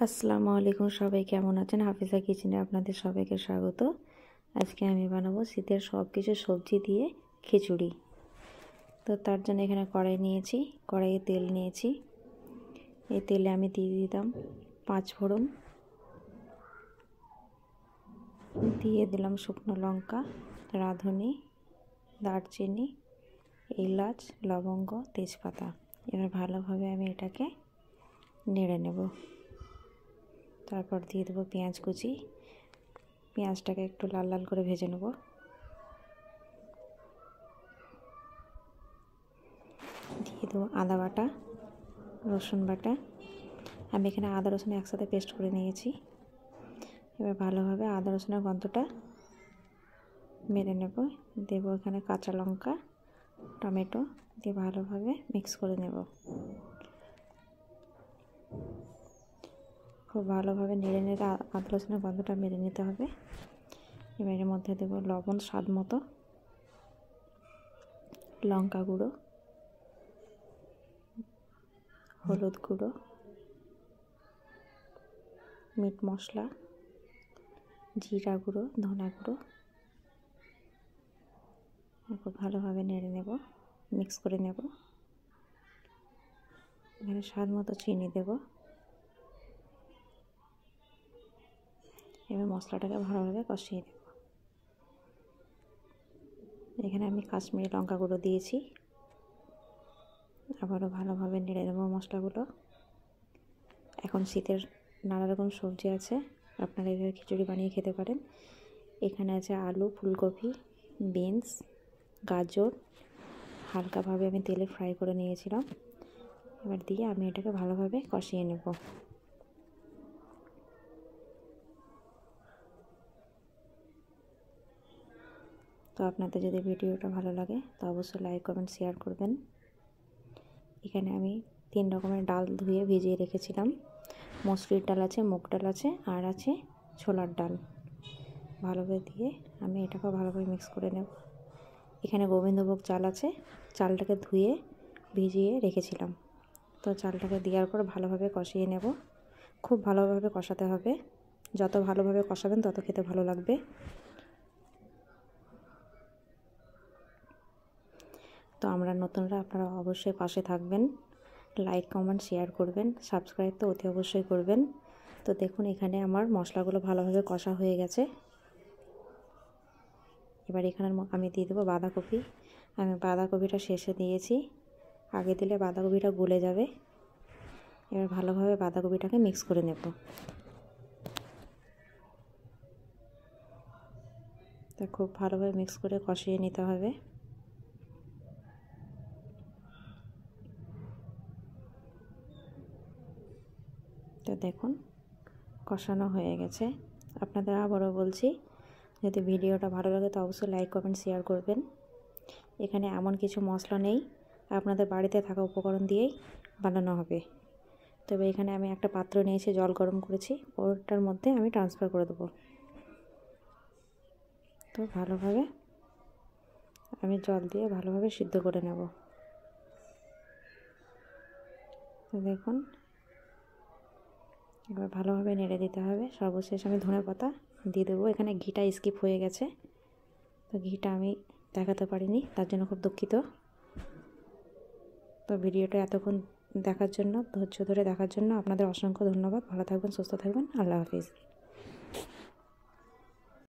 আসসালামু আলাইকুম, সবাই কেমন আছেন? হাফিজা কিচেনে আপনাদের সবাইকে স্বাগত। আজকে আমি বানাবো শীতের সব কিছু সবজি দিয়ে খিচুড়ি। তো তার জন্য এখানে কড়াই নিয়েছি, কড়াইয়ে তেল নিয়েছি। এই তেলে আমি দিয়ে দিলাম 5 ফোড়ন, দিয়ে দিলাম শুকনো লঙ্কা, রাঁধুনি, দারচিনি, এলাচ, লবঙ্গ, তেজপাতা। এবার ভালোভাবে আমি এটাকে নেড়ে নেব। তারপর দিয়ে দেবো পেঁয়াজ কুচি। পেঁয়াজটাকে একটু লাল লাল করে ভেজে নেব। দিয়ে দেবো আদা বাটা, রসুন বাটা। আমি এখানে আদা রসুন একসাথে পেস্ট করে নিয়েছি। এবার ভালোভাবে আদা রসুনের গন্ধটা মেরে নেব। দেবো এখানে কাঁচা লঙ্কা, টমেটো দিয়ে ভালোভাবে মিক্স করে নেব। খুব ভালোভাবে নেড়ে নেড়ে আদা রসুনের গন্ধটা মেরে নিতে হবে। এবার এর মধ্যে দেবো লবণ স্বাদ মতো, লঙ্কা গুঁড়ো, হলুদ গুঁড়ো, মিট মশলা, জিরা গুঁড়ো, ধনা গুঁড়ো। খুব ভালোভাবে নেড়ে নেব, মিক্স করে নেব। এখানে স্বাদ মতো চিনি দেব। এবার মশলাটাকে ভালোভাবে কষিয়ে নেব। এখানে আমি কাশ্মীরি লঙ্কা গুঁড়ো দিয়েছি। আবারও ভালোভাবে নেড়ে নেব মশলাগুলো। এখন শীতের নানা রকম সবজি আছে, আপনারা এইভাবে খিচুড়ি বানিয়ে খেতে পারেন। এখানে আছে আলু, ফুলকপি, বিনস, গাজর। হালকাভাবে আমি তেলে ফ্রাই করে নিয়েছিলাম। এবার দিয়ে আমি এটাকে ভালোভাবে কষিয়ে নেব। তো আপনাদের যদি ভিডিওটা ভালো লাগে তো অবশ্যই লাইক, কমেন্ট, শেয়ার করবেন। এখানে আমি 3 রকমের ডাল ধুয়ে ভিজিয়ে রেখেছিলাম। মসুরির ডাল আছে, মুগ ডাল আছে, আর আছে ছোলার ডাল। ভালোভাবে দিয়ে আমি এটাকে ভালোভাবে মিক্স করে নেব। এখানে গোবিন্দভোগ চাল আছে, চালটাকে ধুয়ে ভিজিয়ে রেখেছিলাম। তো চালটাকে দেওয়ার পর ভালোভাবে কষিয়ে নেব। খুব ভালোভাবে কষাতে হবে, যত ভালোভাবে কষাবেন তত খেতে ভালো লাগবে। তো আমরা নতুনরা, আপনারা অবশ্যই পাশে থাকবেন, লাইক, কমেন্ট, শেয়ার করবেন, সাবস্ক্রাইব তো অতি অবশ্যই করবেন। তো দেখুন এখানে আমার মশলাগুলো ভালোভাবে কষা হয়ে গেছে। এবার এখানে আমি দিয়ে দেবো বাঁধাকপি। আমি বাঁধাকপিটা শেষে দিয়েছি, আগে দিলে বাঁধাকপিটা গলে যাবে। এবার ভালোভাবে বাঁধাকপিটাকে মিক্স করে নেব। তা খুব ভালোভাবে মিক্স করে কষিয়ে নিতে হবে। তো দেখুন কষানো হয়ে গেছে। আপনাদের আবারও বলছি, যদি ভিডিওটা ভালো লাগে তো অবশ্যই লাইক, কমেন্ট, শেয়ার করবেন। এখানে এমন কিছু মশলা নেই, আপনাদের বাড়িতে থাকা উপকরণ দিয়েই বানানো হবে। তবে এখানে আমি একটা পাত্র নিয়েছি, জল গরম করেছি, ওটার মধ্যে আমি ট্রান্সফার করে দেবো। তো ভালোভাবে আমি জল দিয়ে ভালোভাবে সিদ্ধ করে নেব। তো দেখুন এবার ভালোভাবে নেড়ে দিতে হবে। সর্বশেষ আমি ধনেপাতা দিয়ে দেবো। এখানে ঘিটা স্কিপ হয়ে গেছে, তো ঘিটা আমি দেখাতে পারিনি, তার জন্য খুব দুঃখিত। তো ভিডিওটা এতক্ষণ দেখার জন্য, ধৈর্য ধরে দেখার জন্য আপনাদের অসংখ্য ধন্যবাদ। ভালো থাকবেন, সুস্থ থাকবেন। আল্লাহ হাফিজ।